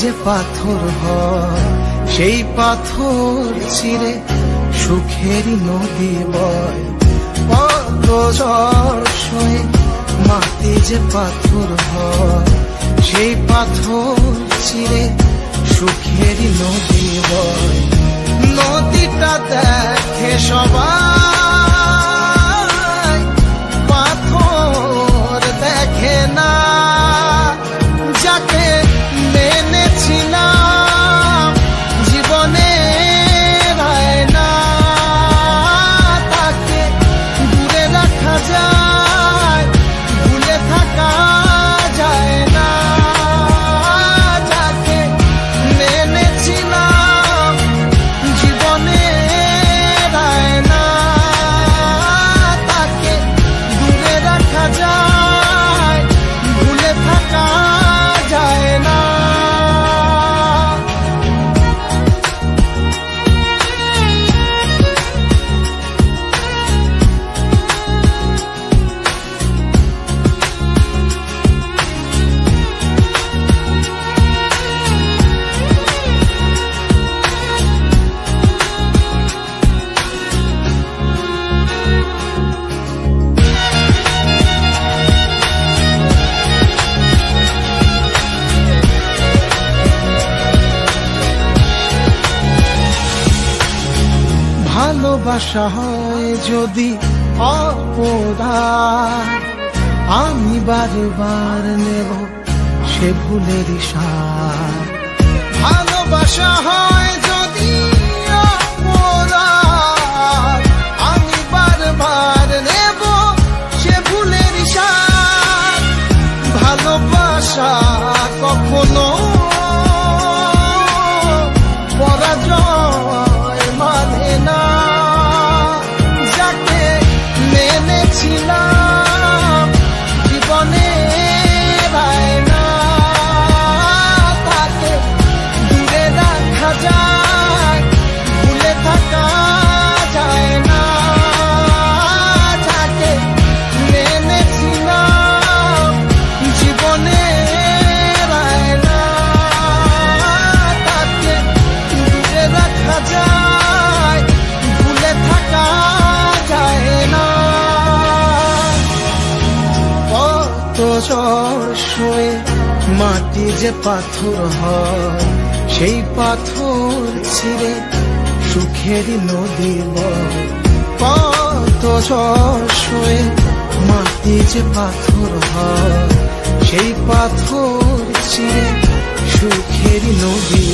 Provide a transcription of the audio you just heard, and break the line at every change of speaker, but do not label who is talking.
যে পাথর হয় সেই পাথর চিরে সুখেরই নদী বয়। কত ঝড় সয়ে মাটি যে পাথর হয় সেই পাথর চিরে সুখেরই নদী বয়। নদীটা দেখে সবাই, পাথর দেখে না। যাকে মেনেছিলাম জীবনে না, তাকে দূরে রাখা যায়, ভুলে থাকা যায় না। যাকে মেনেছিলাম জীবনে না, তাকে দূরে রাখা যায়, ভুলে থাকা যায় না। ভালোবাসা হয় যদি অপরাধ, আমি বারবার নেব সে ভুলের সাথ। ভালোবাসা হয় যদি অপরাধ, আমি বারবার নেব সে ভুলের সাথ। ভালোবাসা কখনো পরাজয় মানে না। যাকে মেনেছিলাম জীবনে না, তাকে দূরে রাখা যায়, ভুলে থাকা যায় না। যাকে মেনেছিলাম জীবনে না, তাকে দূরে রাখা যায়, ভুলে থাকা যায় না। কত ঝড় সয়ে মাটি যে পাথর হয় সেই পাথর ছিঁড়ে সুখেরই নদী বয়। কত ঝড় সয়ে মাটি যে পাথর হয় সেই পাথর চিরে সুখেরই নদী।